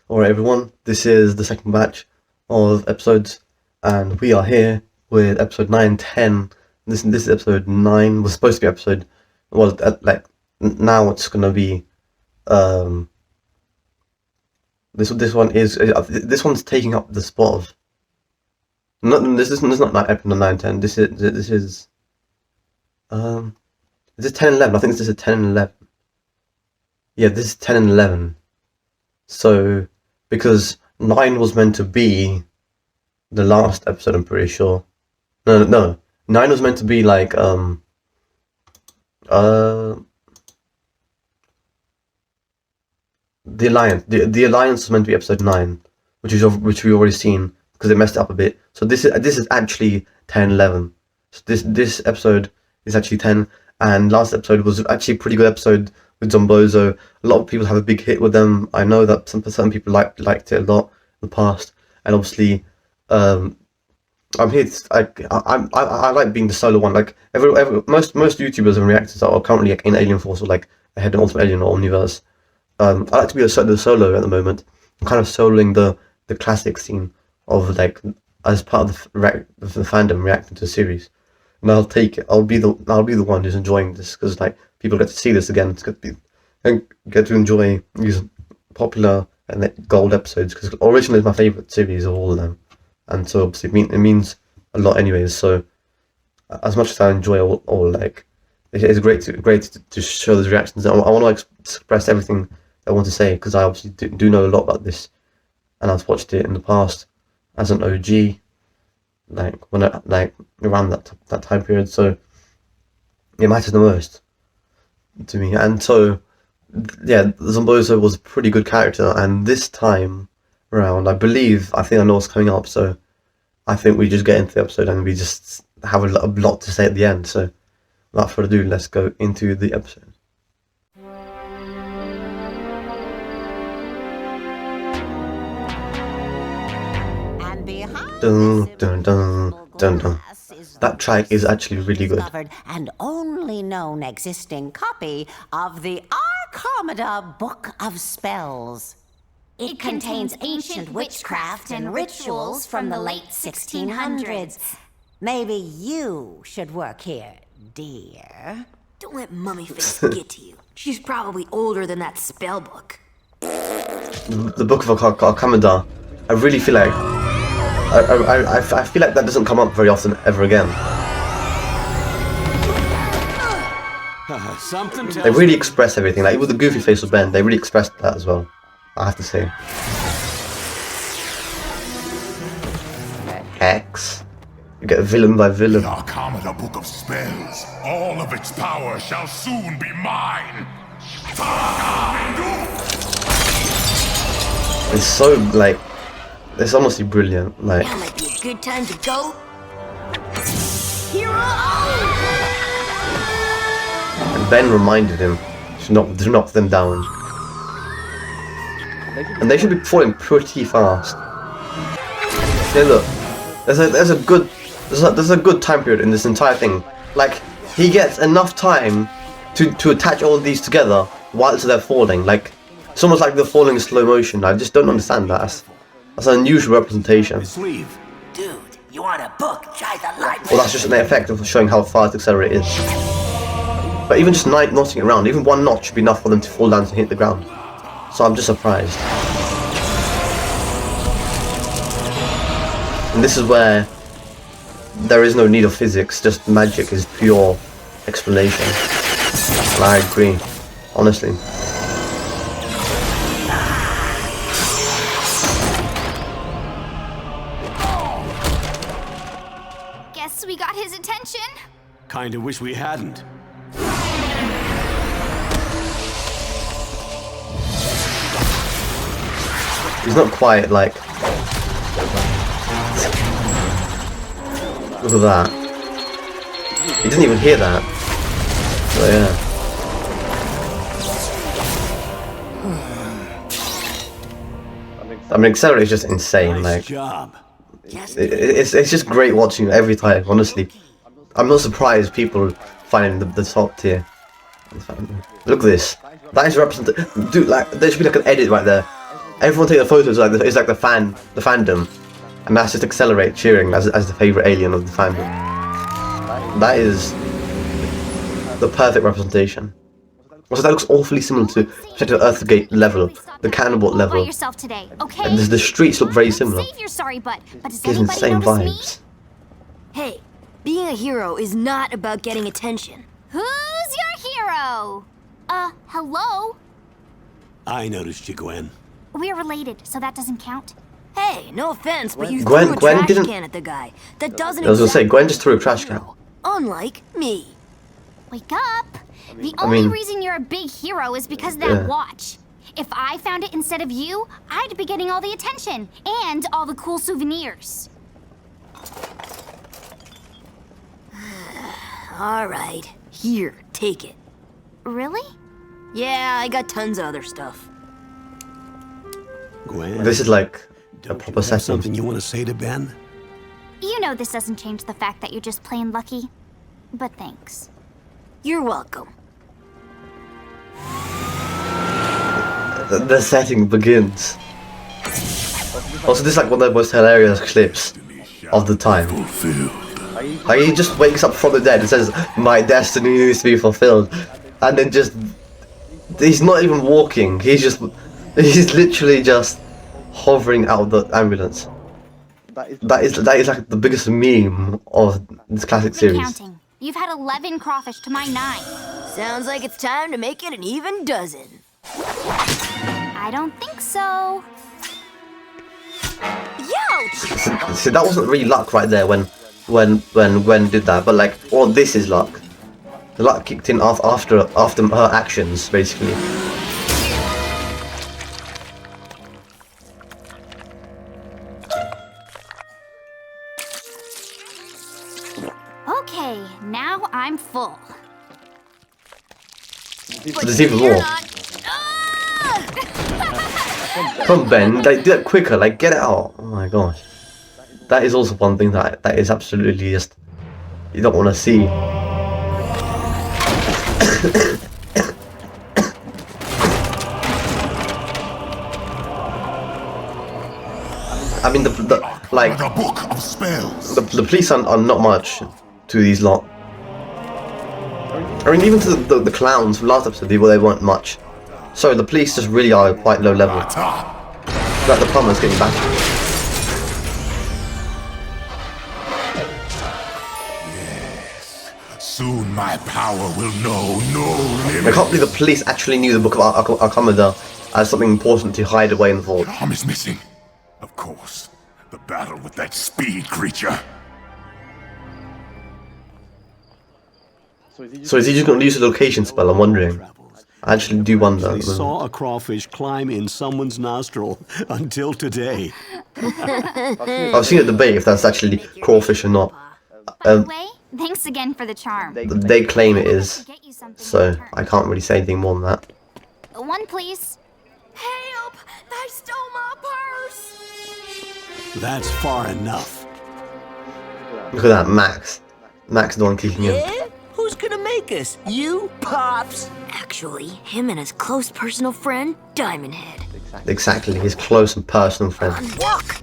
Alright everyone, this is the second batch of episodes, and we are here with episode 9, 10. This is episode 9, was supposed to be episode, well, now it's gonna be, this one's taking up the spot of, this is not episode 9, 10, this is 10 and 11, I think this is 10 and 11. Yeah, this is 10 and 11. So, because 9 was meant to be the last episode, I'm pretty sure. No. 9 was meant to be like, the Alliance. The Alliance was meant to be episode 9, which we've already seen, because it messed it up a bit. So this is actually 10, 11. So this episode is actually 10, and last episode was actually a pretty good episode with Zombozo. A lot of people have a big hit with them. I know that some people liked it a lot in the past, and obviously, I'm here. I like being the solo one. Like most YouTubers and reactors are currently like in Alien Force or like ahead in Ultimate Alien or Omniverse. I like to be the solo at the moment. I'm kind of soloing the classic scene of like as part of the fandom reacting to the series. And I'll take it. I'll be the one who's enjoying this, because like people get to see this again. It's good to be, and get to enjoy these popular and like, gold episodes, because originally is my favorite series of all of them, and so obviously it means a lot anyways. So as much as I enjoy all like, it's great to show those reactions. I want to express everything I want to say, because I obviously do know a lot about this, and I've watched it in the past as an OG, like when around that time period. So it matters the most to me. And so yeah, Zombozo was a pretty good character, and this time around I think I know what's coming up, so I think we just get into the episode and we just have a lot to say at the end. So without further ado, let's go into the episode. Dun, dun, dun, dun, dun. That track is actually really good. And only known existing copy of the Arcomeda Book of Spells. It contains ancient witchcraft and rituals from the late 1600s. Maybe you should work here, dear. Don't let Mummyface get to you. She's probably older than that spell book. The Book of Arcomeda, I really feel like I feel like that doesn't come up very often ever again. They really express everything, like with the goofy face of Ben, they really expressed that as well, I have to say. HEX. You get villain by villain. The Arcomeda Book of Spells. All of its power shall soon be mine. It's so like, it's honestly brilliant. Like, that might be a good time to go. Hero! And Ben reminded him to knock them down, and they should be falling pretty fast. Yeah, look, there's a good time period in this entire thing. Like, he gets enough time to attach all of these together whilst they're falling. Like, it's almost like they're falling in slow motion. I just don't understand that. That's an unusual representation. Dude, you want a book? Try the library. Well, that's just an effect of showing how fast the accelerator is. But even just notching it around, even one notch should be enough for them to fall down and hit the ground. So I'm just surprised. And this is where there is no need of physics, just magic is pure explanation. And I agree, honestly. Guess we got his attention. Kinda wish we hadn't. He's not quite like... Look at that. He didn't even hear that. So yeah. I mean, Accelerate is just insane. Nice like, job. it's just great watching it every time. Honestly, I'm not surprised people find the top tier. Look at this. That is represented. Dude, like there should be like an edit right there. everyone taking the photos like it's like the fandom, and that's just accelerate cheering as the favorite alien of the fandom. That is the perfect representation. Also, that looks awfully similar to the Earthgate level, the cannibal level. Yourself today, okay? And the streets look very similar. Save your sorry butt, but does Gives the anybody same notice vibes. Hey, being a hero is not about getting attention. me? Who's your hero? Hello? I noticed you, Gwen. We're related, so that doesn't count. Hey, no offense, but you Gwen threw a Gwen trash didn't. can at the guy. That doesn't I was gonna say exactly Gwen just threw a trash can. hero, unlike me. Wake up! The only mean- reason you're a big hero is because of that Yeah. watch. If I found it instead of you, I'd be getting all the attention and all the cool souvenirs. All right, here, take it. Really? Yeah, I got tons of other stuff. Gwen, This is like a don't proper you have setting. something you want to say to Ben? You know this doesn't change the fact that you're just plain lucky. But thanks. You're welcome. The setting begins. Also, this is like one of the most hilarious clips of the time. Fulfilled. Like he just wakes up from the dead and says, "My destiny needs to be fulfilled," and then he's not even walking. He's literally just hovering out of the ambulance. That is like the biggest meme of this classic Been series. counting. You've had 11 crawfish to my 9. Sounds like it's time to make it an even dozen. I don't think so. Youch! See, that wasn't really luck right there when Gwen did that, but like, well, this is luck. The luck kicked in after her actions, basically. Okay, now I'm full. There's even more. Come on, Ben, like, do that quicker, like, get it out. Oh my gosh. That is also one thing that is absolutely just, you don't want to see. I mean, like, The book of spells. the police are not much to these lot. I mean, even to the clowns from last episode, they weren't much. So the police just really are quite low level. Like the plumber's getting back. Soon my power will know no I limit. can't believe the police actually knew the Book of Arcomeda as something important to hide away in the vault. Tom is missing. Of course. The battle with that speed creature. So is he just going to use the location spell? I'm wondering. I actually do wonder. I saw a crawfish climb in someone's nostril until today. I've seen a debate if that's actually crawfish or not. By the way, thanks again for the charm. They claim it is, Get you something so in return. I can't really say anything more than that. One, please. Help! They stole my purse! That's far enough. Look at that, Max. Max is the one kicking in. Eh? Who's gonna make us? You, Pops? Actually, him and his close personal friend, Diamond Head. Exactly, his close and personal friend. Walk!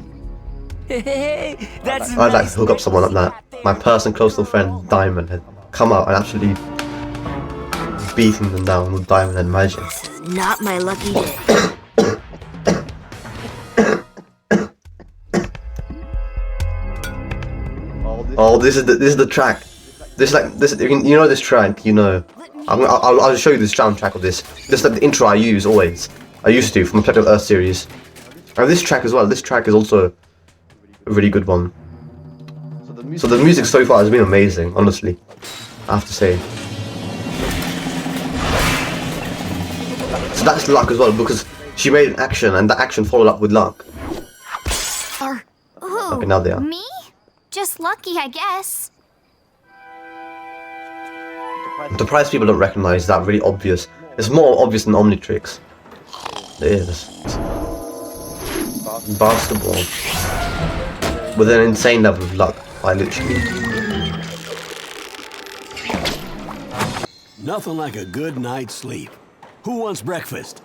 Hey, that's I'd like to hook up someone like that. My personal close little friend, Diamond Head. Come out and absolutely beating them down with Diamond Head magic. This is not my lucky day. Oh, this is the track. This you know this track, you know. I'll show you the soundtrack of this. This is like the intro I use always. I used to from the Planet of Earth series. And this track as well. This track is also a really good one. So the music so far has been amazing, honestly. I have to say. So that's luck as well because she made an action and that action followed up with luck. Who? Okay, now they are. Me? Just lucky, I guess. I'm surprised people don't recognize that really obvious. It's more obvious than Omnitrix. It is. Basketball. With an insane level of luck, I literally. Nothing like a good night's sleep. Who wants breakfast?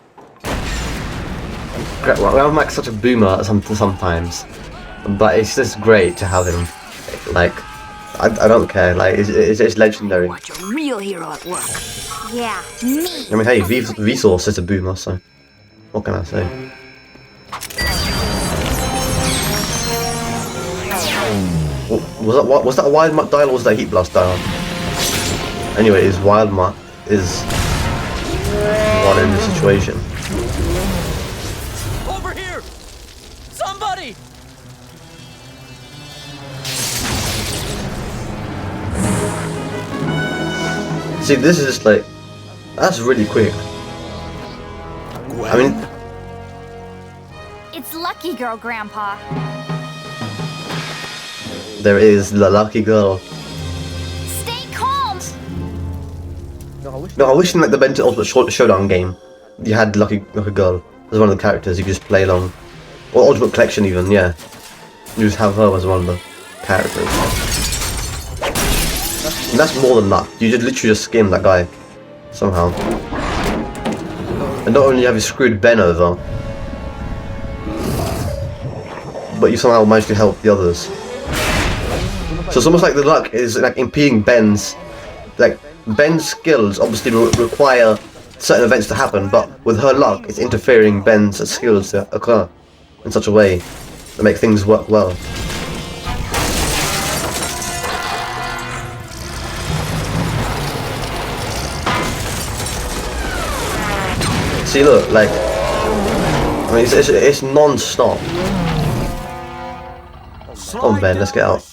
Well, I'm like such a boomer sometimes, but it's just great to have him. Like, I don't care. Like, it's legendary. Watch a real hero at work. Yeah, me. I mean, hey, Vsauce is a boomer, so what can I say? Was that a Wild Mutt dial or was that a Heat Blast dial? Anyways, Wild Mutt is one in the situation. Over here! Somebody! See, this is just like, that's really quick. I mean, It's Lucky Girl, Grandpa. there is the lucky girl. Stay calm. No, I wish in like the Benton Ultimate Showdown game, you had Lucky Girl as one of the characters you could just play along. Or Ultimate Collection even, yeah. You just have her as one of the characters. And that's more than that. You just literally just skim that guy. Somehow. And not only have you screwed Ben over, but you somehow managed to help the others. So it's almost like the luck is like impeding Ben's, like Ben's skills obviously require certain events to happen, but with her luck, it's interfering Ben's skills to occur in such a way to make things work well. See, look, like, I mean, it's non-stop. Come on, Ben, let's get out.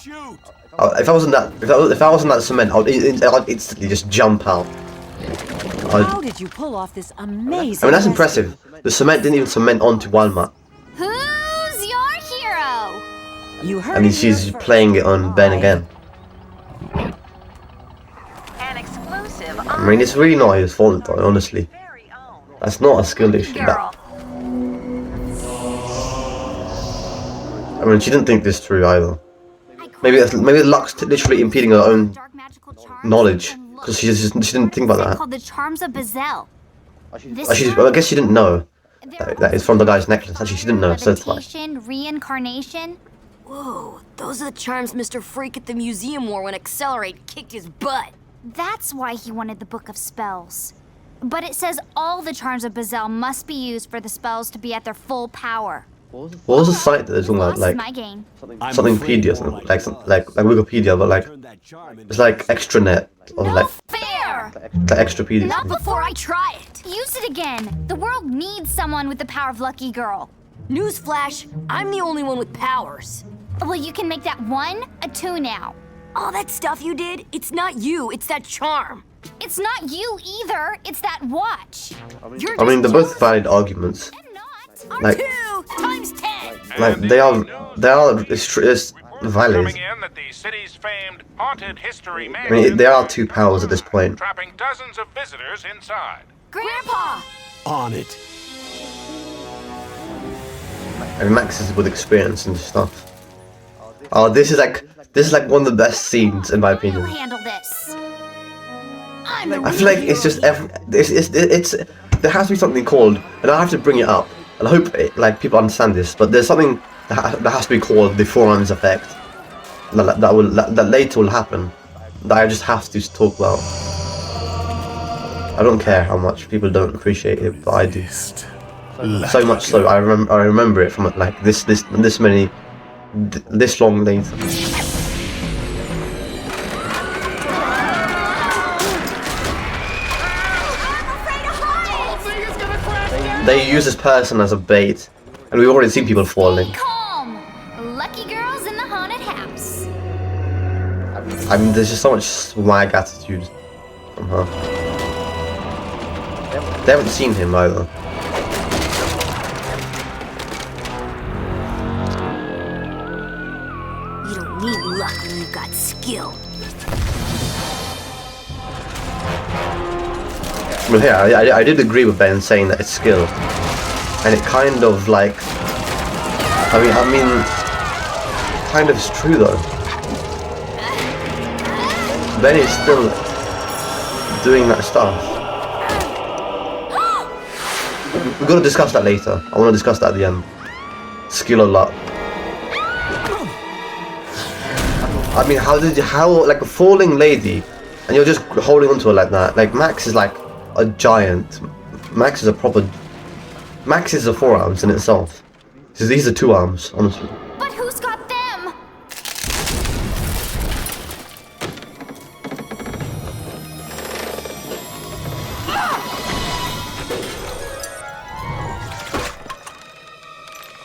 If I wasn't that cement, I'd instantly just jump out. How did you pull off this amazing? I mean, that's impressive. The cement didn't even cement onto Wild Mutt. Who's your hero? You heard I mean, she's playing it on Ben again. An exclusive. I mean, it's really not his fault, though, honestly. That's not a skill issue. I mean, she didn't think this through either. Maybe the luck's literally impeding her own knowledge because she didn't think about that. Called the Charms of Bazel. Well, I guess she didn't know that it's from the guy's necklace. Actually, she didn't know. So it's like, Reincarnation. Whoa, those are the charms Mr. Freak at the museum wore when Accelerate kicked his butt. That's why he wanted the Book of Spells. But it says all the Charms of Bazel must be used for the spells to be at their full power. what was the site that they're talking about? Like my game. somethingpedia, something like Wikipedia, but like it's like extranet or like Fair! extrapedia. Not before I try it. Use it again. The world needs someone with the power of Lucky Girl. Newsflash, I'm the only one with powers. Well, you can make that 1 a 2 now. All that stuff you did, it's not you, it's that charm. It's not you either. It's that watch. I mean, they're both valid arguments. Like, 2 times 10. like they are it's valid. In that the city's famed haunted history I mean, there are two powers at this point. trapping dozens of visitors inside. Grandpa! On it. I mean, Max is with experience and stuff. Oh, this is like one of the best scenes in my opinion. I'll handle this. I feel like it's just it's there has to be something called, and I have to bring it up, and I hope like people understand this. But there's something that has to be called the forearms effect. That later will happen. That I just have to talk about. I don't care how much people don't appreciate it, but I do. So much so, I remember it from like this long later. They use this person as a bait, and we've already seen people falling. Calm. Lucky girls in the haunted house. I mean, there's just so much swag attitude from her. They haven't seen him either. You don't need luck when you've got skill. Well, yeah, I did agree with Ben saying that it's skill, and it kind of like, I mean, kind of is true though. Ben is still doing that stuff. We're gonna discuss that later. I want to discuss that at the end. Skill or luck. I mean, how like a falling lady, and you're just holding onto her like that? Like Max is like a giant. Max is a forearms in itself. These are 2 arms, honestly. But who's got them?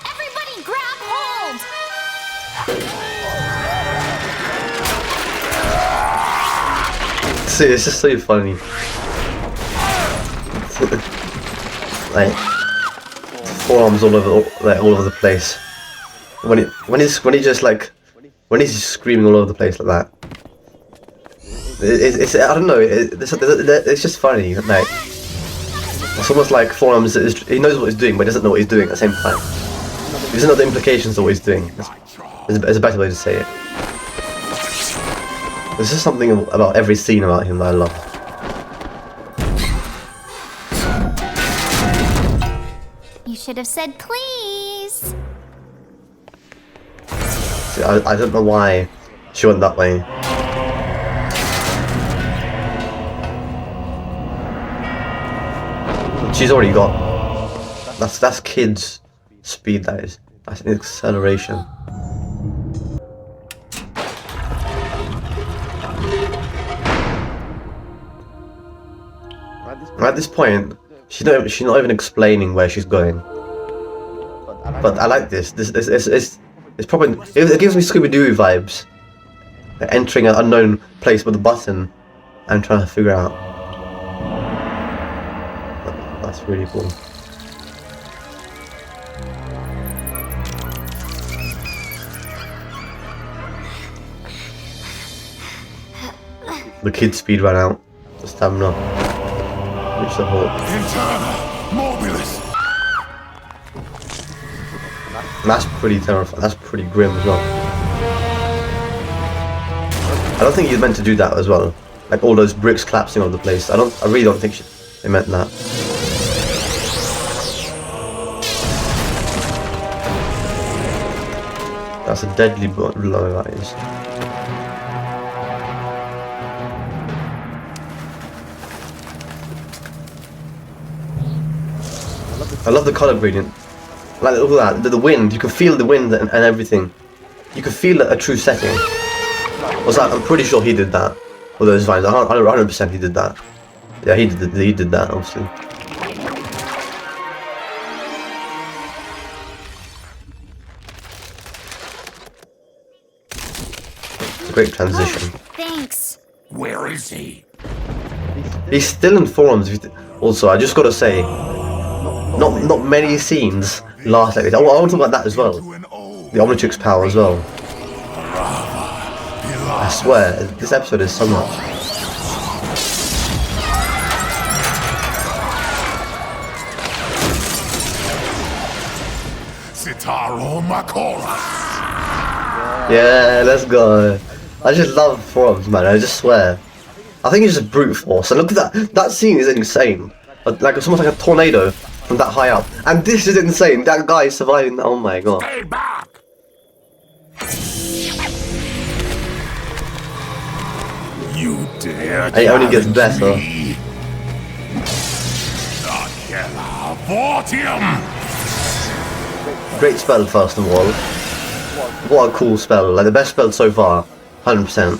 Everybody grab hold! See, it's just so funny. Like forearms all over the place. When he's just screaming all over the place like that. It's I don't know. It's just funny. Like it's almost like forearms. He knows what he's doing, but he doesn't know what he's doing at the same time. He doesn't know the implications of what he's doing. There's a better way to say it. There's just something about every scene about him that I love. You should have said please. See, I don't know why she went that way. She's already got. That's kids' speed. That is. That's an acceleration. At this point, she's not even explaining where she's going. But I like this. It's probably it gives me Scooby-Doo vibes. Like entering an unknown place with a button and trying to figure out. That's really cool. The kid's speed ran out. The stamina. Reach the hole. Interna mobilis. And that's pretty terrifying. That's pretty grim as well. I don't think he's meant to do that as well. Like all those bricks collapsing all over the place. I really don't think they meant that. That's a deadly blow, that is. I love the color gradient. Like look at that, the wind. You can feel the wind and everything. You can feel a true setting. I'm pretty sure he did that with those vines. 100% he did that. Yeah, he did that obviously. It's a great transition. Thanks. Where is he? He's still in forums. Also, I just gotta say, not many scenes last like this. I want to talk about that as well. The Omnitrix power as well. I swear, this episode is so much. Citaro Makora. Yeah, let's go. I just love forums, man. I just swear. I think it's just brute force. And look at that. That scene is insane. Like it's almost like a tornado from that high up. And this is insane. That guy is surviving. Oh my god. Stay back. You dare? And it only gets better. Great spell, first of all. What a cool spell. Like the best spell so far. 100%.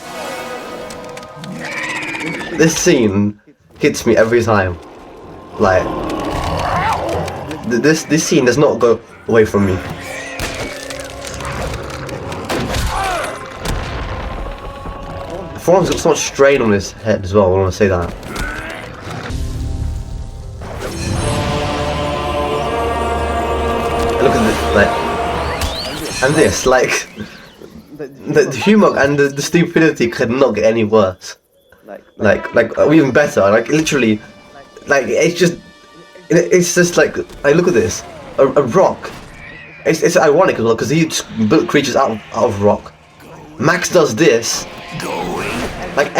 This scene hits me every time. Like this scene does not go away from me. Forum's got so much strain on his head as well. I want to say that. Look at this, and this, like the humor and the stupidity could not get any worse. Like even better. Like literally, like it's just like look at this, a rock. It's ironic as well because he built creatures out of rock. Max does this. Like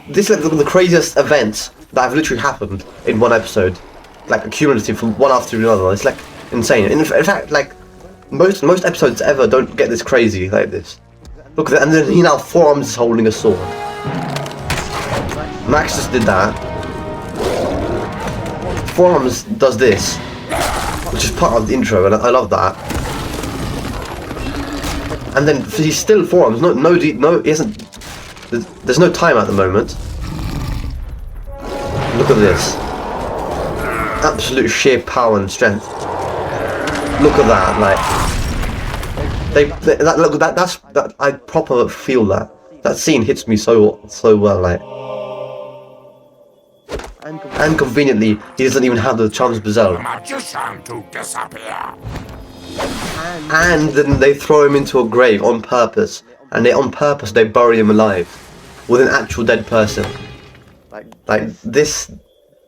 this is like the craziest events that have literally happened in one episode. like accumulative from one after another. It's like insane. In fact, like most episodes ever don't get this crazy like this. Look at that, and then he now forearms is holding a sword. Max just did that. Forearms does this, which is part of the intro, and I love that. And then he's still forearms. No, he hasn't. There's no time at the moment. Look at this. Absolute sheer power and strength. Look at that, like I proper feel that. That scene hits me so well, like. And conveniently, he doesn't even have the charms of Bezel. Magician to disappear. And then they throw him into a grave on purpose, and on purpose they bury him alive with an actual dead person. Like this,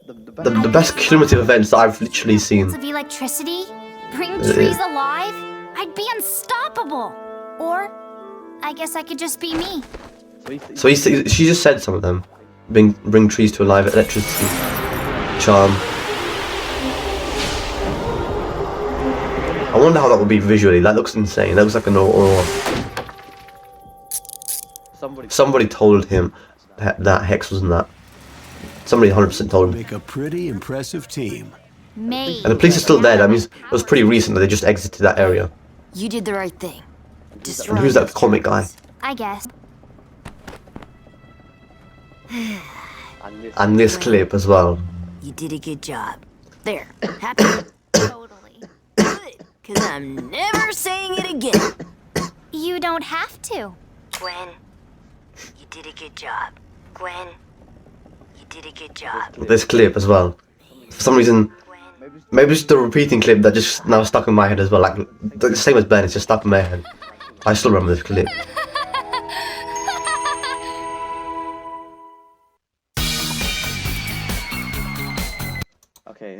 the best cumulative events that I've literally seen. Of electricity, bring trees alive. I'd be unstoppable. Or, I guess I could just be me. So she just said some of them. Bring trees to alive, electricity, charm. I wonder how that would be visually. That looks insane. That looks like an aura. Somebody told him that Hex wasn't that. Somebody 100% told him. Make a pretty impressive team. Mate. And the police are still there. That means it was pretty recent that they just exited that area. You did the right thing. And who's that comic guy? I guess. And this clip as well. You did a good job. There. Happy? Totally. Good. Because I'm never saying it again. You don't have to. Gwen, you did a good job. Gwen, you did a good job. This clip as well. For some reason, maybe it's the repeating clip that just now stuck in my head as well. Like the same as Ben, it's just stuck in my head. I still remember this clip.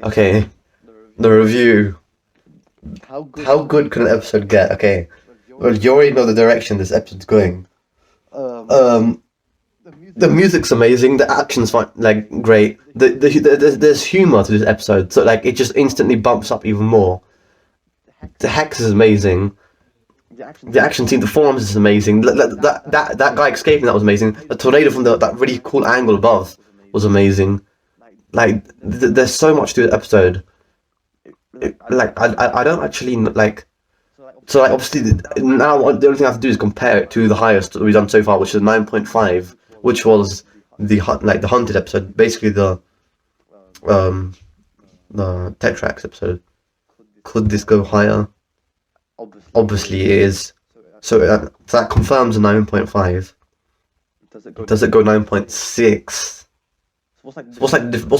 Okay, the review. How good can an episode get? Okay, well, you already know the direction this episode's going. The music's amazing. The action's fine, like great. There's humor to this episode, so like it just instantly bumps up even more. The Hex is amazing. The action scene, the forearms is amazing. That guy escaping, that was amazing. The tornado from that really cool angle above was amazing. Like there's so much to the episode. I don't actually like. So like obviously now the only thing I have to do is compare it to the highest that we've done so far, which is 9.5, which was the haunted episode, basically the Tetrax episode. Could this go higher? Obviously it is. So that confirms a 9.5. Does it go 9.6? What's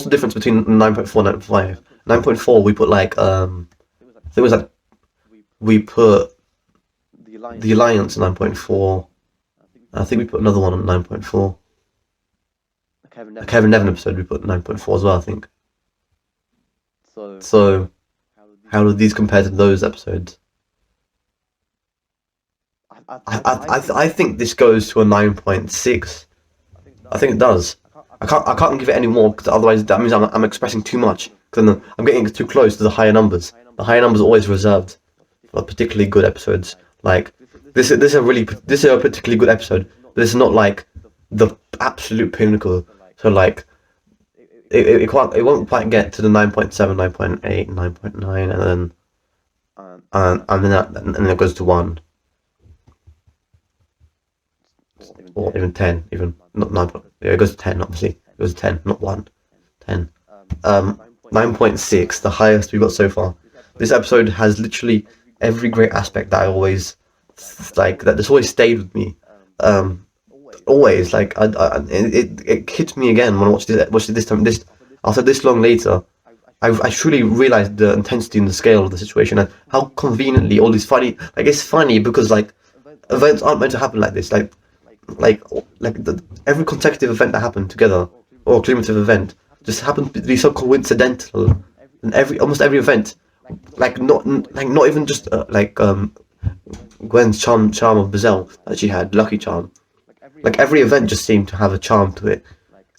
the difference between 9.4 and 9.5? 9.4 we put like I think it was like we put the Alliance 9.4. I think we put another one on 9.4. The Kevin Nevin episode we put 9.4 as well, I think. So how do these compare to those episodes? I think this goes to a 9.6. I think it does. I can't give it any more because otherwise that means I'm expressing too much. Because I'm getting too close to the higher numbers. The higher numbers are always reserved for particularly good episodes. Like this is a particularly good episode. But it's not like the absolute pinnacle. So like it won't quite get to the 9.7, 9.8, 9.9, and then it goes to 1. Or even 10, even not 9. Yeah, it goes to 10. Obviously, it goes to 10, not 1. 10. 9.6, the highest we've got so far. This episode has literally every great aspect that I always like. That has always stayed with me. Always like it hit me again when I watched it this time. After this long later, I truly realized the intensity and the scale of the situation and how conveniently all these funny. Like it's funny because like events aren't meant to happen like this. Every consecutive event that happened together, or cumulative event, just happened to be so coincidental, and almost every event, not even just Gwen's charm of Bezel that she had, lucky charm. Like every event just seemed to have a charm to it.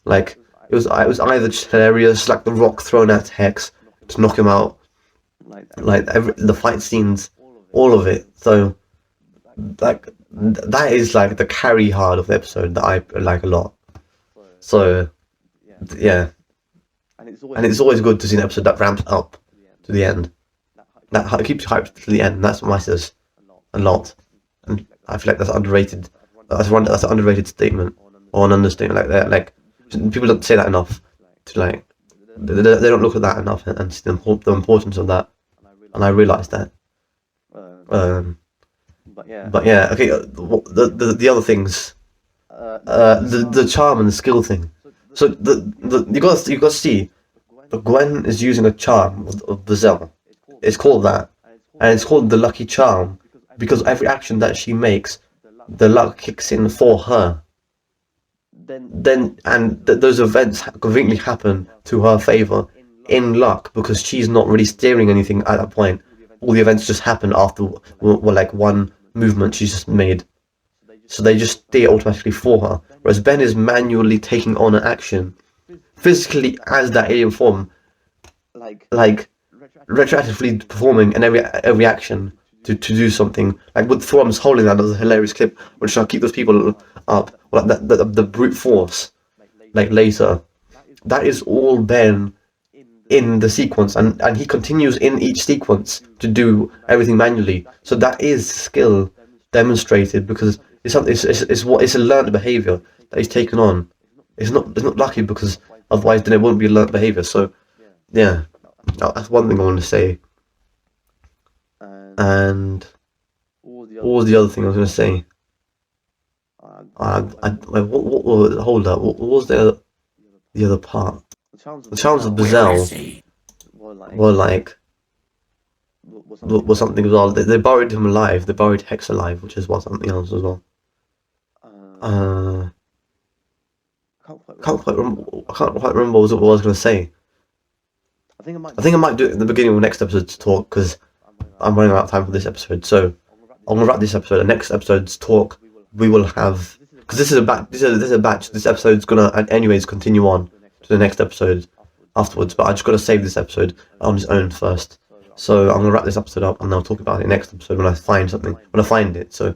Like it was either just hilarious, like the rock thrown at Hex, to knock him out. Like the fight scenes, all of it. So like that is like the carry hard of the episode that I like a lot. So yeah, and it's always good to see an episode that ramps up to the end. That keeps you hyped to the end. That's what matters a lot, and I feel like that's underrated. That's an underrated statement or an understatement like that. Like people don't say that enough. To like they don't look at that enough and see the importance of that. And I realised that. But yeah, okay. The other things, the charm and the skill thing. So you got to see, Gwen is using a charm of Bazelle. It's called that, and it's called the lucky charm because every action that she makes, the luck kicks in for her. Those events conveniently happen to her favor in luck because she's not really steering anything at that point. All the events just happen after like one movement she's just made, so they just steer automatically for her. Whereas Ben is manually taking on an action, physically as that alien form, like retroactively performing in every action to do something. Like with Thrums holding that, there's a hilarious clip which I'll keep those people up. Like the brute force, like later, that is all Ben in the sequence, and he continues in each sequence to do everything manually. So that is skill demonstrated because it's a learned behavior that he's taken on. It's not lucky because otherwise then it wouldn't be a learned behavior. So yeah, that's one thing I want to say. And what was the other thing I was going to say? Hold up. What was the other part? The charms of Bazelle were something as well. They buried him alive. They buried Hex alive, which is something else as well. I can't quite remember what I was going to say. I think I might do it in the beginning of the next episode to talk because I'm running out of time for this episode. So I'm gonna wrap this episode. The next episode's talk we will have, because this is a batch. This is a batch. This episode's gonna anyways continue on to the next episode afterwards. But I just gotta save this episode on its own first. So I'm gonna wrap this episode up and I'll talk about it next episode when I find something. When I find it. So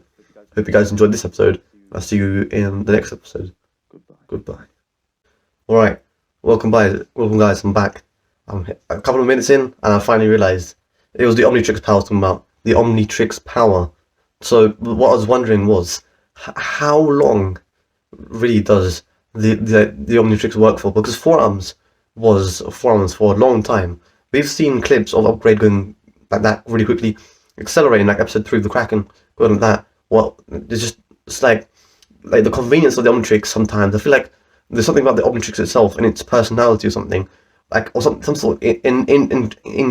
hope you guys enjoyed this episode. I'll see you in the next episode. Goodbye. All right. Welcome guys. I'm back. I'm a couple of minutes in and I finally realised it was the OMNITRIX power I was talking about. The OMNITRIX power. So what I was wondering was how long really does the OMNITRIX work for? Because forearms was forearms for a long time. We've seen clips of Upgrade going like that really quickly, accelerating like episode 3 of the Kraken, going like that. Well, it's like the convenience of the OMNITRIX sometimes. I feel like there's something about the OMNITRIX itself and its personality or something. Like, or some sort in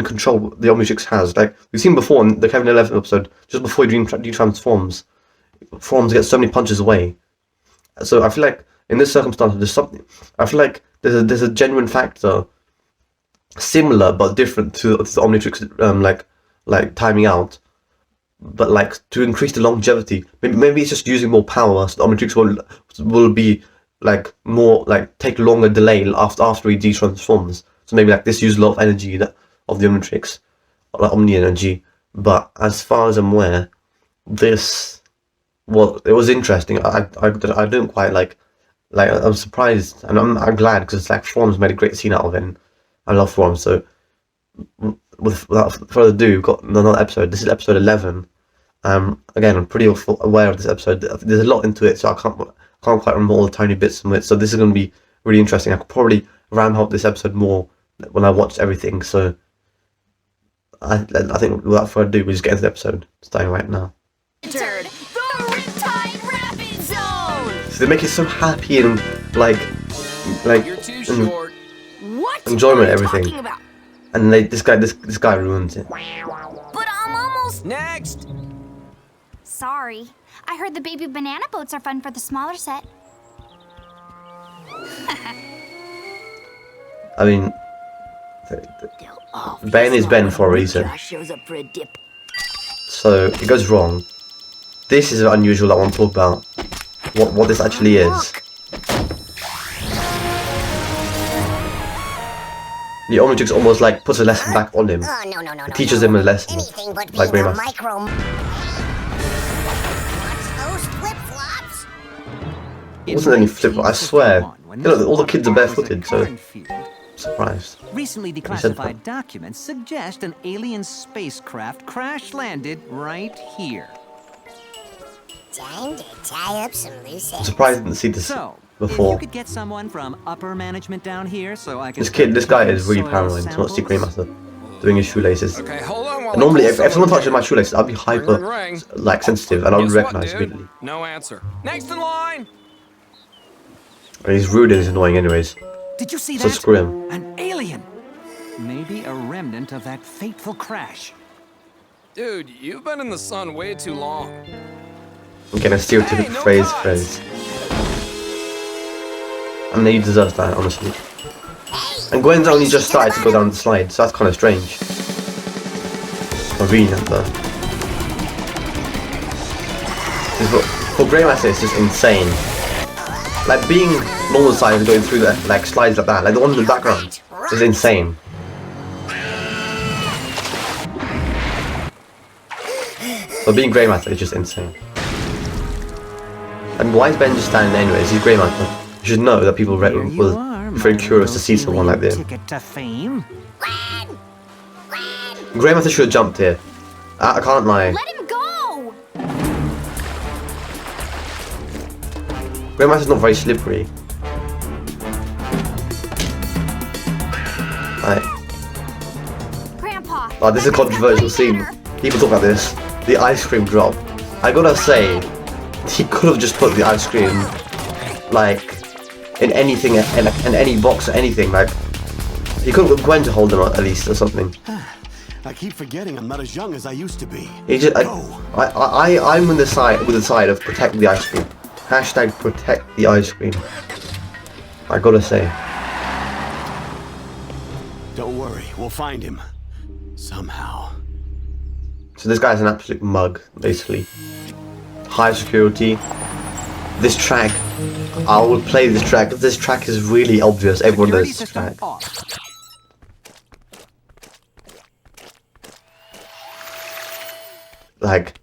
control the OMNITRIX has. Like we've seen before in the Kevin 11 episode, just before he transforms, Forms gets so many punches away. So I feel like in this circumstance, there's something. I feel like there's a genuine factor, similar but different to the OMNITRIX, like timing out, but like to increase the longevity. Maybe it's just using more power, so the OMNITRIX will be like more like take longer delay after he de-transforms. So maybe like this used a lot of energy of the OMNITRIX, like Omni energy. But as far as I'm aware, it was interesting. I didn't quite like I'm surprised and I'm glad because it's like Forms made a great scene out of it. And I love Forms. So without further ado, we've got another episode. This is episode 11. Again, I'm pretty aware of this episode. There's a lot into it, so I can't quite remember all the tiny bits from it. So this is going to be really interesting. I could probably ramp up this episode more when I watch everything. So I think without further ado, we just get into the episode starting right now. Entered the Riptide Rapid Zone. So they make it so happy and like You're too short. What? enjoyment, What are you everything. talking about? And this guy ruins it. But I'm almost. Next. Sorry. I heard the baby banana boats are fun for the smaller set. I mean, Ben is Ben for a reason. Josh shows up for a dip. So it goes wrong. This is unusual. I want to talk about what this actually is. The Omnitrix almost like puts a lesson back on him. Oh, no. It teaches him a lesson. Anything but Like being a Greymaster. micro... What's those flip-flops? It wasn't any flip. I swear. You know, all the kids are barefooted, so I'm surprised. Recently declassified documents suggest an alien spacecraft crash-landed right here. Time to tie up some loose I'm ends. surprised I didn't see this So, before. if you could get someone from upper management down here, so I can. This guy is really soil paranoid. He wants to see Greymaster doing his shoelaces. Okay, hold on while And normally, I if pull someone touches someone my shoelaces, I'll be hyper, ring. like, sensitive, and I would Guess what, recognize dude? immediately. No answer. Next in line. And he's rude and he's annoying, anyways. Did you see So that? screw him. An alien. Maybe a remnant of that fateful crash. Dude, you've been in the sun way too long. I'm getting a stereotypical Hey, no phrase. cuts. And he deserves that, honestly. And Gwen's only just started to go down the slide, so that's kind of strange. Marine at the... For Greymaster, it's just insane. Like, being normal size and going through the, like, slides like that, like the one in the background, is insane. So being Greymaster is just insane. And why is Ben just standing there anyways? He's Greymaster. You should know that people will be very curious to see someone like this. Ticket to fame. Greymaster should have jumped here. I can't lie. Let him go! Greymaster's not very slippery. Right. Grandpa. Oh, this is a controversial scene. People talk about this. The ice cream drop. I gotta say, he could have just put the ice cream, like, in anything, in any box or anything. Like, he could have got Gwen to hold him at least or something. I keep forgetting I'm not as young as I used to be. He just, I'm on the side of protect the ice cream. Hashtag protect the ice cream. I gotta say. Don't worry, we'll find him. Somehow. So this guy's an absolute mug, basically. High security. This track, I will play this track. This track is really obvious. Everyone knows this track. Like,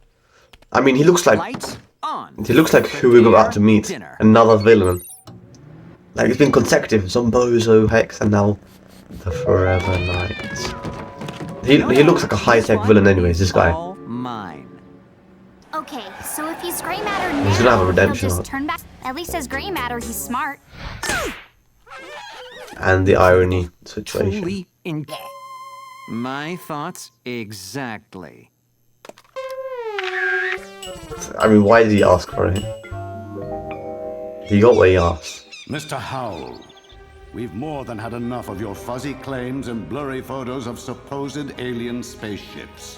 I mean, he looks like who we're about to meet. Another villain. Like, it's been consecutive. Zombozo, Hex, and now the Forever Knights. He looks like a high-tech villain anyways, this guy. Okay, so if he's gray matter now, He's gonna have a redemption he'll arc. just turn back. At least as gray matter, he's smart. And the irony situation. Fully in. My thoughts exactly. I mean, why did he ask for it? He got what he asked. Mr. Howell, we've more than had enough of your fuzzy claims and blurry photos of supposed alien spaceships.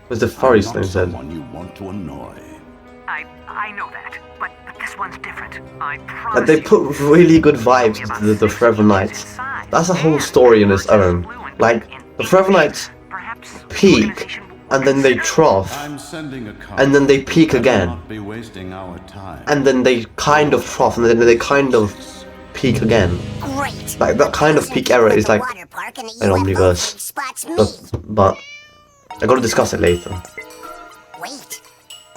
Was the furry thing said? Someone you want to annoy. I know that, but this one's different. I promise. Like, they put really good vibes into the Forever Knights. That's a whole story in its own. Like, the Forever Knights peak, and then they trough, and then they peak again, and then they kind of trough, and then they kind of peak again. Great. Like, that kind of peak era is like an omniverse. But I gotta discuss it later. Wait,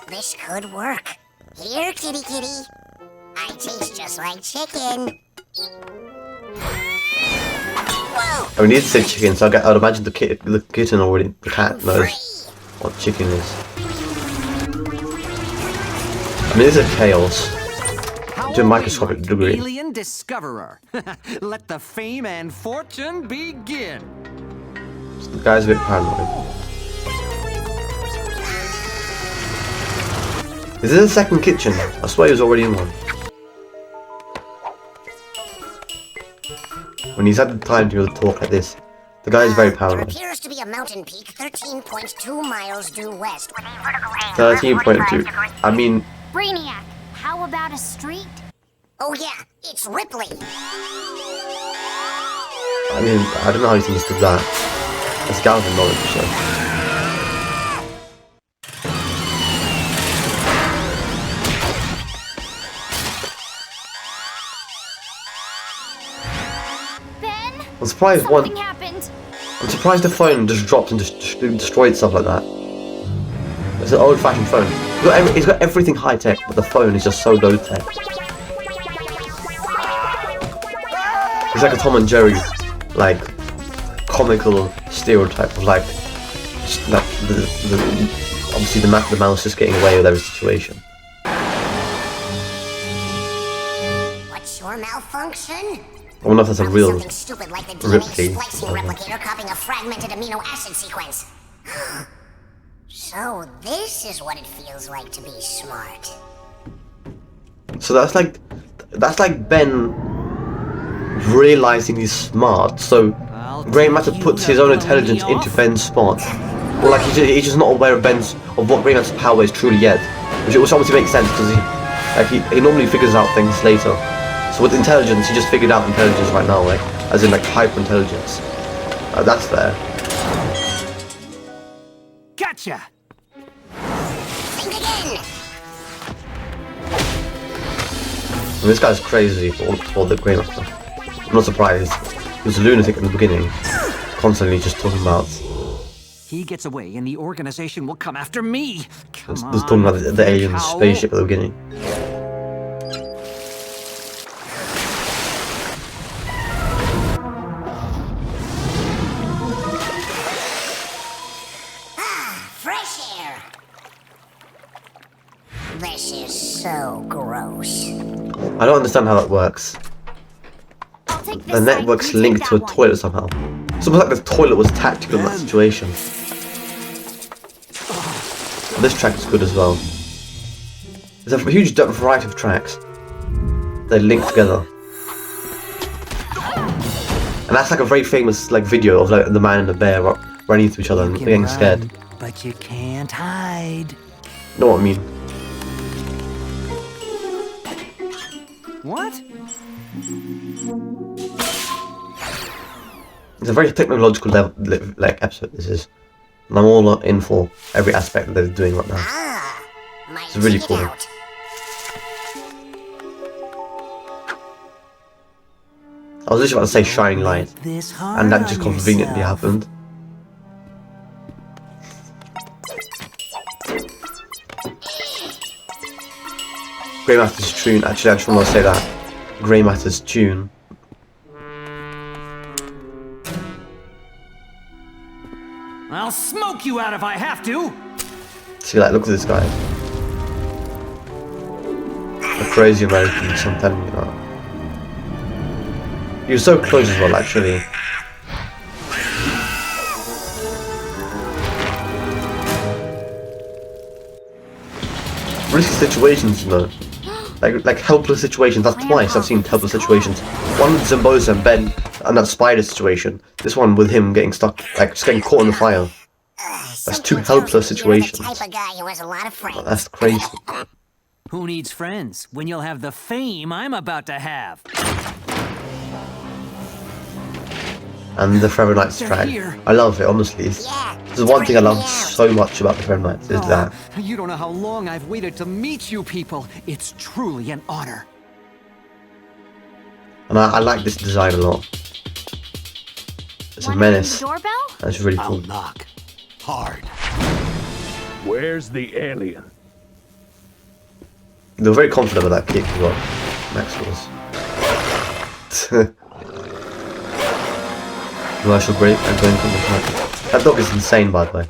this could work. Here, kitty kitty. I taste just like chicken. Whoa! I mean, he said chicken, so I'd imagine the kitten already, the cat knows what chicken is. I mean, this is chaos to a microscopic degree. Alien discoverer. Let the fame and fortune begin. So the guy's a bit paranoid. Is this a second kitchen? I swear he was already in one. When he's had the time to be able to talk like this, the guy is very There paranoid. appears to be a mountain peak 13.2 miles due west. 13.2. I mean, Brainiac, how about a street? Oh yeah, it's Ripley. I don't know how he's understood that. That's Galvin knowledge, so. Ben? I'm surprised Something one. happened. I'm surprised the phone just dropped and destroyed stuff like that. It's an old-fashioned phone. It's got everything high-tech, but the phone is just so low-tech. It's like a Tom and Jerry, like, comical stereotype of like obviously the mouse just getting away with every situation. What's your malfunction? I wonder if that's a real Something stupid like the DNA Ripley. splicing replicator copying a fragmented amino acid sequence. So this is what it feels like to be smart. So that's like Ben realizing he's smart. So grey matter puts his own intelligence into Ben's spot. Or like he's just not aware of what grey matter's power is truly yet, which obviously makes sense because he normally figures out things later. So with intelligence, he just figured out intelligence right now, like as in like hyper intelligence. That's fair. Gotcha. Think again. And this guy's crazy for the grey matter. I'm not surprised. He was a lunatic in the beginning, constantly just talking about. He gets away, and the organization will come after me. Just talking about the alien spaceship at the beginning. Fresh air. This is so gross. I don't understand how that works. The network's linked to a toilet somehow. It's almost like the toilet was tactical in that situation. This track is good as well. There's a huge variety of tracks. They link together. And that's like a very famous like video of like the man and the bear running into each other and getting scared. But you can't hide. You know what I mean? What? It's a very technological like episode. This is, and I'm all in for every aspect that they're doing right now. It's really cool. I was just about to say shining light, and that just conveniently happened. Grey Matter's tune. Actually, I just want to say that Grey Matter's tune. I'll smoke you out if I have to. See, like, look at this guy. A crazy American, I'm telling you that. He was so close as well, actually. Risky situations, you know. Like helpless situations. That's twice I've seen helpless situations. One with Zimbosa and Ben, and that spider situation. This one with him getting stuck, like just getting caught in the fire. That's two helpless situations. Oh, that's crazy. Who needs friends when you'll have the fame I'm about to have? And the Forever Nights track. I love it, honestly. This is one thing I love so much about the Forever Nights, is that. You don't know how long I've waited to meet you people. It's truly an honor. And I like this design a lot. It's a menace. Doorbell? That's really cool. I'll knock. Hard. Where's the alien? They were very confident about that kick as well. Max was. Commercial break and going from the commercial. That dog is insane, by the way.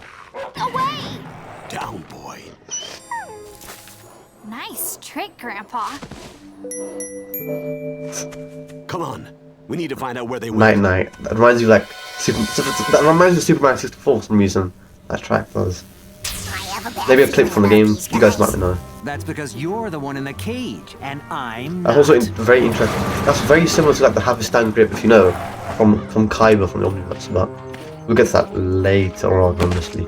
Away! Down, boy. Nice trick, Grandpa. Come on. We need to find out where they went. Night. That reminds you like that reminds me of Superman 64 for some reason. That track does. Maybe a clip from the game. You guys might know. That's because you're the one in the cage, and I'm That's also very interesting. That's very similar to like the Havistan grip, if you know, from Kyber from the Omniverse, but we'll get to that later on, honestly.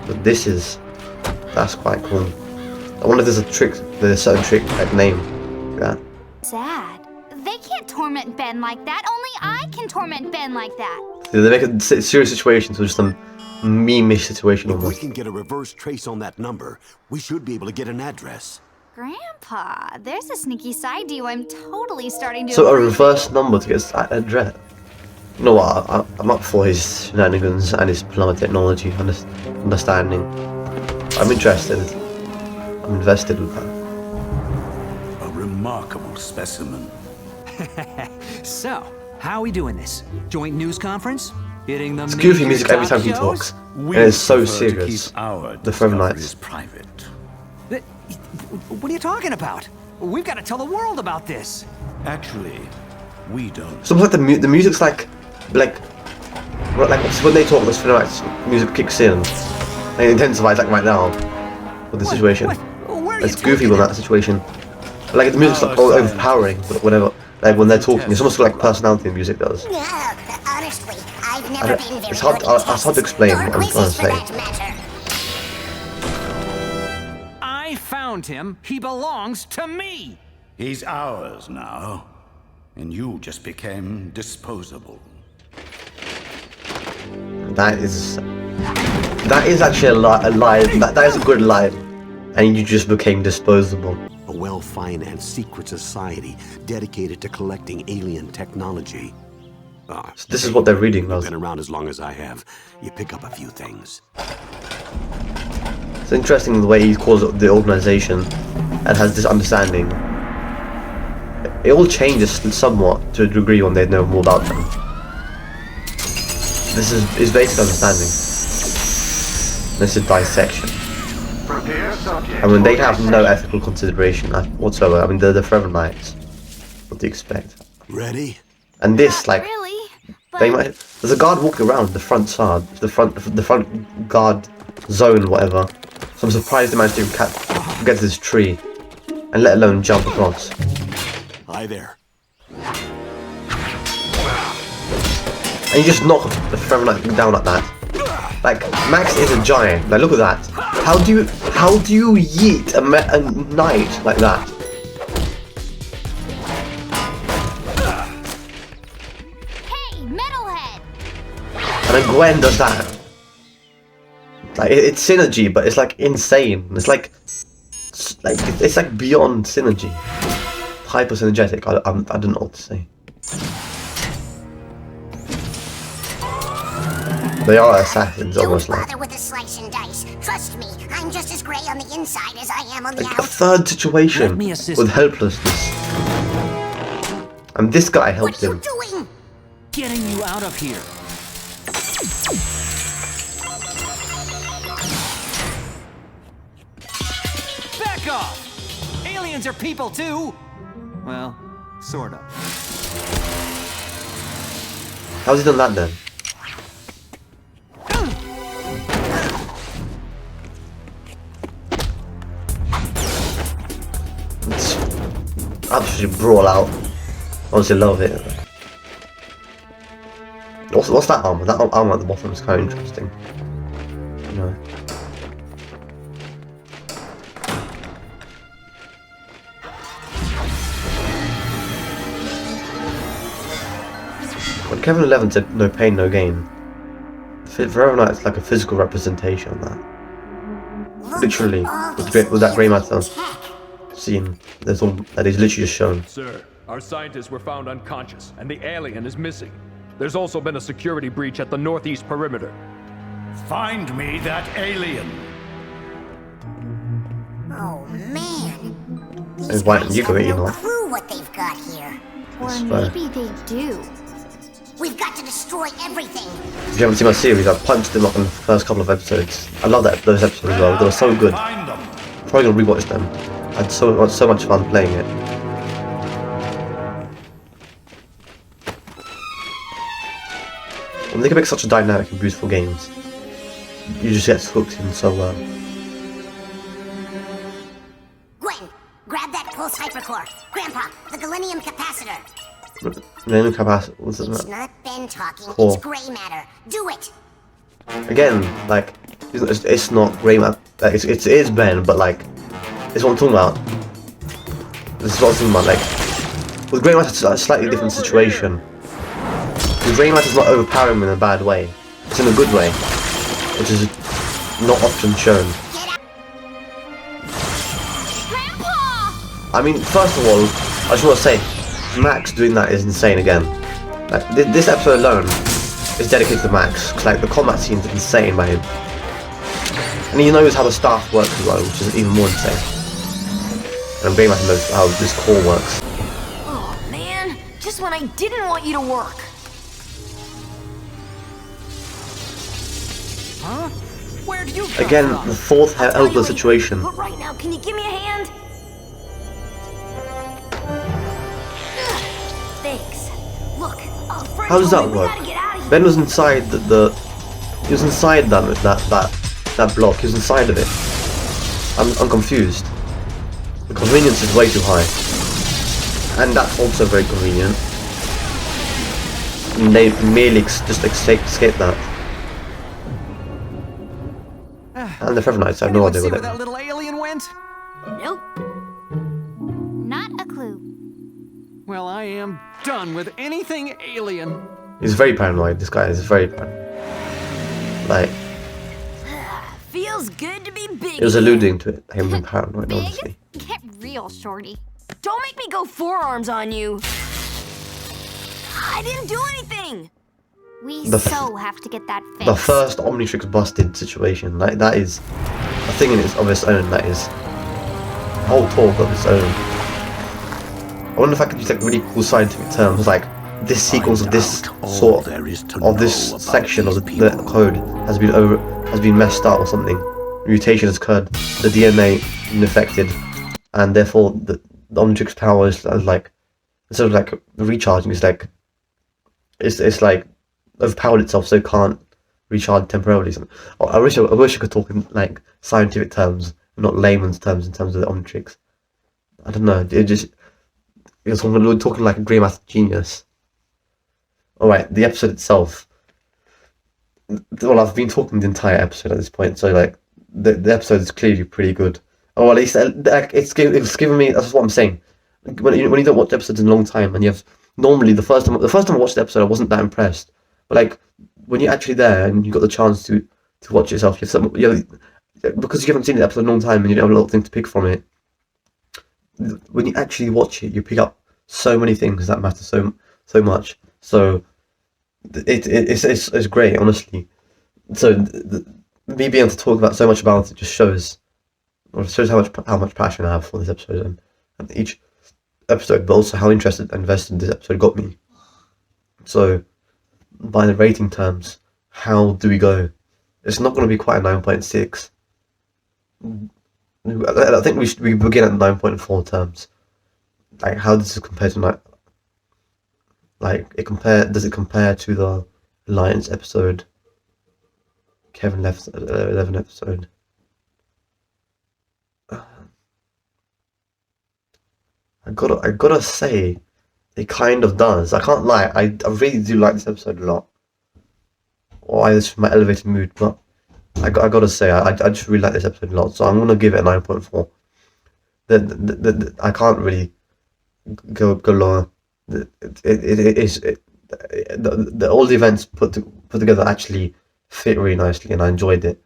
But that's quite cool. I wonder if there's a certain trick like name. Yeah. Sad. They can't torment Ben like that. Only I can torment Ben like that. They make a serious situation to just a meme-ish situation If we almost. can get a reverse trace on that number, we should be able to get an address. Grandpa, there's a sneaky side to you I'm totally starting to So a appreciate. reverse number to get that address. You know what? I'm up for his shenanigans and his plumber technology understanding. I'm interested. I'm invested with that. A remarkable specimen. So, how are we doing this? Joint news conference? Hitting the It's goofy music every time he shows? talks. And it's so serious. The Forever Knights. Private. What are you talking about? We've got to tell the world about this. Actually, we don't. It's almost like the music's like when they talk, this Forever Knights music kicks in and it intensifies like right now with the situation. It's goofy with that situation. Like the music's like all overpowering, but whatever. Like when they're talking, it's almost like personality in music does. Honestly, I've never been very It's hard to explain what I'm trying to say. I found him. He belongs to me. He's ours now, and you just became disposable. That is actually a lie. That is a good lie, and you just became disposable. A well-financed secret society dedicated to collecting alien technology. So this is what they're reading, though. You've been around as long as I have. You pick up a few things. It's interesting the way he calls it the organization and has this understanding. It all changes somewhat to a degree when they know more about them. This is his basic understanding. This is dissection. I mean, they have no ethical consideration whatsoever. I mean, they're the Forever Knights. What do you expect? Ready? And this, like, Really? they might. There's a guard walking around the front side, the front guard zone, whatever. So I'm surprised they managed to get to this tree, and let alone jump across. Hi there. And you just knock the Forever Knight down like that. Like, Max is a giant. Like, look at that. How do you yeet a knight like that? Hey, Metalhead! And then Gwen does that. Like, it's synergy, but it's like insane. It's like beyond synergy. Hyper synergetic. I don't know what to say. They are assassins, almost like. Don't bother with the slice and dice. Trust me, I'm just as grey on the inside as I am on the Like a out. third situation Let me assist with helplessness. And this guy helped him. What are you doing? Getting you out of here. Back off! Aliens are people too! Well, sort of. How's he done that then? It's absolutely brawl out. Honestly, love it. What's that armor? That armor at the bottom is kind of interesting. You know. When Kevin 11 said no pain, no gain, Forever Knight is like a physical representation of that. Literally, with that grey matter scene, there's all that is literally just shown. Sir, our scientists were found unconscious, and the alien is missing. There's also been a security breach at the northeast perimeter. Find me that alien. Oh man. And why don't you go eating No off? clue what they've got here. Or That's maybe they do. We've got to destroy everything. If you haven't seen my series, I've punched them up in the first couple of episodes. I love those episodes as well. They were so good. Probably gonna rewatch them. I had so much fun playing it. When they can make such a dynamic and beautiful games, you just get hooked in so well. Gwen, grab that pulse hypercore. Grandpa, the galenium capacitor. Then capacity. What's It's that? not Ben talking, Core. it's gray matter. Do it! Again, like it's not grey matter. Like, it is Ben, but like it's what I'm talking about. This is what I'm talking about. Like with grey matter, it's a slightly different situation. The grey matter is not overpowering him in a bad way. It's in a good way, which is not often shown. Grandpa! I mean, first of all, I just want to say, Max doing that is insane again. Like, this episode alone is dedicated to Max, because like the combat scenes are insane by him. And he knows how the staff works as well, which is even more insane. And Baymax knows how this core works. Oh man, just when I didn't want you to work. Huh? Where did you come Again, from? the fourth elder situation. But right now, can you give me a hand? Thanks. Look, our friend How does told that me we work? gotta get out of here. Ben was inside he was inside that block. He was inside of it. I'm confused. The convenience is way too high, and that's also very convenient. And they merely just escape that. And the Feather Knights, I have no idea See what where that little alien went? Nope. Not a clue. Well, I am done with anything alien. He's very paranoid. This guy is very paranoid. Like, Feels good to be big. it was alluding to it, him being paranoid, honestly. Get real, shorty. Don't make me go forearms on you. I didn't do anything. We The so have to get that fixed. The first Omnitrix busted situation, like that is a thing of its own. That is a whole talk of its own. I wonder if I could use like really cool scientific terms, like this sequence of this sort of this section of the code has been messed up or something. Mutation has occurred, the DNA is infected, and therefore the Omnitrix power is like, instead of like recharging, it's like overpowered itself, so it can't recharge temporarily. I wish I could talk in like scientific terms, not layman's terms in terms of the Omnitrix. I don't know. It was talking like a grey math genius. All right, the episode itself. Well, I've been talking the entire episode at this point, so like the episode is clearly pretty good. Oh, at least it's given me. That's what I'm saying. When you don't watch episodes in a long time, and you have normally the first time I watched the episode, I wasn't that impressed. But like when you're actually there and you got the chance to watch it yourself, because you haven't seen the episode in a long time and you don't have a lot of things to pick from it. When you actually watch it, you pick up so many things that matter so much. So it's great, honestly. So me being able to talk about so much about it just shows how much passion I have for this episode and each episode, but also how interested and invested this episode got me. So by the rating terms, how do we go? It's not going to be quite a 9.6. I think we begin at 9.4 terms. Like, how does it compare to does it compare to the Alliance episode, Kevin 11 episode? I gotta say, it kind of does. I can't lie. I really do like this episode a lot. Or either it's from my elevated mood, but I gotta say, I just really like this episode a lot. So I'm gonna give it a 9.4. I can't really go lower. All the events put together actually fit really nicely, and I enjoyed it.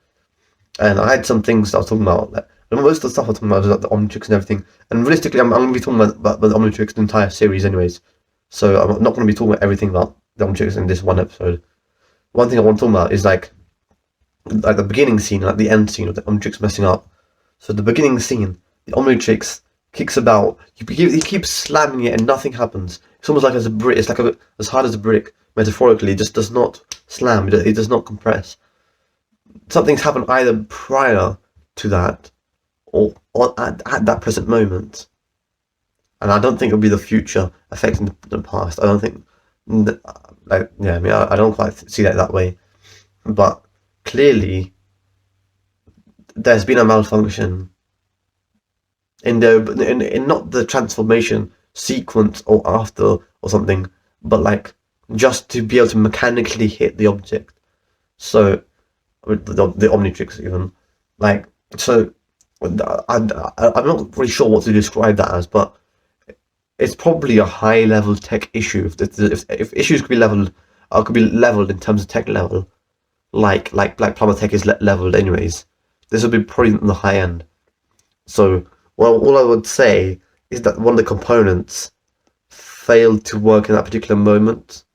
And I had some things that I was talking about. Most of the stuff I was talking about was like the Omnitrix and everything. And realistically, I'm going to be talking about the Omnitrix the entire series anyways. So I'm not going to be talking about everything about the Omnitrix in this one episode. One thing I want to talk about is like the beginning scene, like the end scene of the Omnitrix messing up. So the beginning scene, the Omnitrix kicks about. He keeps slamming it and nothing happens. It's almost like as a brick. It's like as hard as a brick. Metaphorically, it just does not slam. It does not compress. Something's happened either prior to that or at that present moment. And I don't think it'll be the future affecting the past. I don't think, I don't quite see that way. But clearly, there's been a malfunction in not the transformation sequence or after or something, but like just to be able to mechanically hit the object. So the Omnitrix even, like, so I'm not really sure what to describe that as, but it's probably a high level tech issue. If issues could be leveled in terms of tech level, like Black Plumber Tech is leveled anyways, this would be probably in the high end. So all I would say is that one of the components failed to work in that particular moment,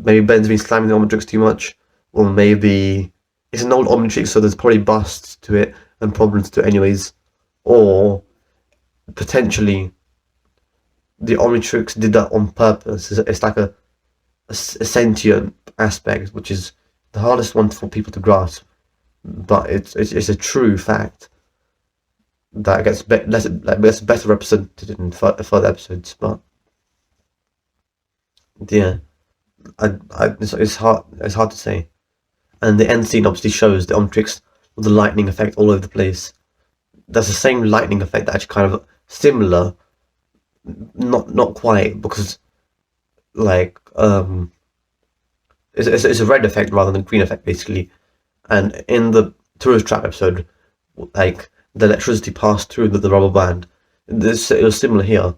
maybe Ben's been slamming the Omnitrix too much, or maybe it's an old Omnitrix, so there's probably busts to it and problems to it anyways, or potentially the Omnitrix did that on purpose. It's like a sentient aspect, which is the hardest one for people to grasp, but it's a true fact that gets better represented in further episodes. But yeah, it's hard to say. And the end scene obviously shows the Omnitrix with the lightning effect all over the place. There's the same lightning effect, actually kind of similar, not quite, because like it's a red effect rather than a green effect basically. And in the tourist trap episode, like the electricity passed through the rubber band. It was similar here.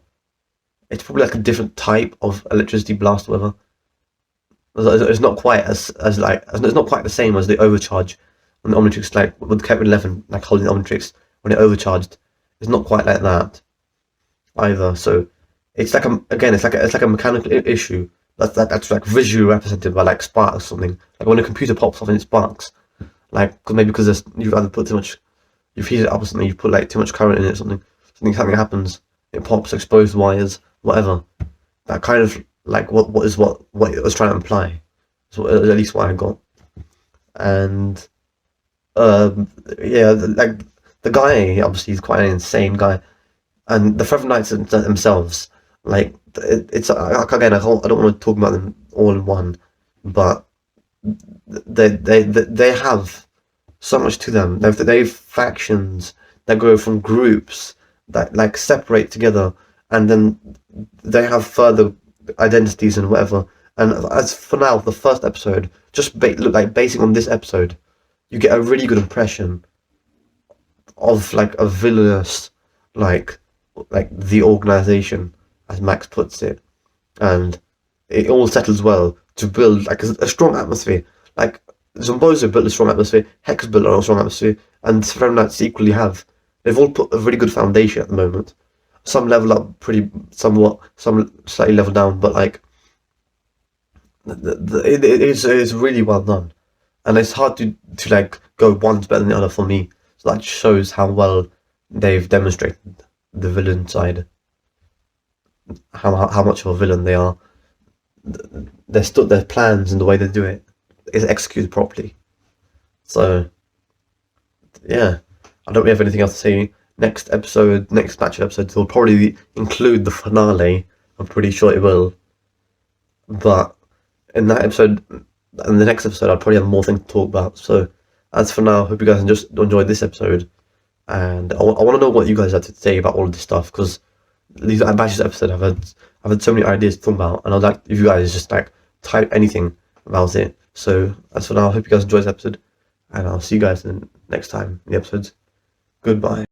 It's probably like a different type of electricity blast, or whatever. It's not quite it's not quite the same as the overcharge on the Omnitrix, like with Kevin 11, like holding the Omnitrix when it overcharged. It's not quite like that either. So it's like it's like a mechanical issue that's like visually represented by like sparks or something. Like when a computer pops off and it sparks, like because you've either put too much, you've heated it up or something, you put like too much current in it, something happens, it pops, exposed wires, whatever. That kind of like what it was trying to imply. So at least what I got. And yeah, like the guy obviously is quite an insane guy, and the Feather Knights themselves, like it's again I don't want to talk about them all in one, but they have so much to them. They've factions that go from groups that like separate together, and then they have further identities and whatever. And as for now, the first episode, just basing on this episode, you get a really good impression of like a villainous, like the organization, as Max puts it, and it all settles well to build like a strong atmosphere. Like Zombozo built a strong atmosphere, Hex built a strong atmosphere, and Feather Knights equally have. They've all put a really good foundation at the moment. Some level up somewhat, some slightly level down, but like it's really well done, and it's hard to like go one's better than the other for me. So that shows how well they've demonstrated the villain side, how much of a villain they are. Their plans and the way they do it is executed properly. So yeah, I don't really have anything else to say. Next batch of episodes will probably include the finale. I'm pretty sure it will. But in that episode, and the next episode, I'll probably have more things to talk about. So as for now, hope you guys just enjoyed this episode. And I want to know what you guys have to say about all of this stuff, because these batches episode, I've had so many ideas to talk about, and I'd like if you guys just like type anything about it. So as for now, I hope you guys enjoyed this episode, and I'll see you guys next time in the episodes. Goodbye.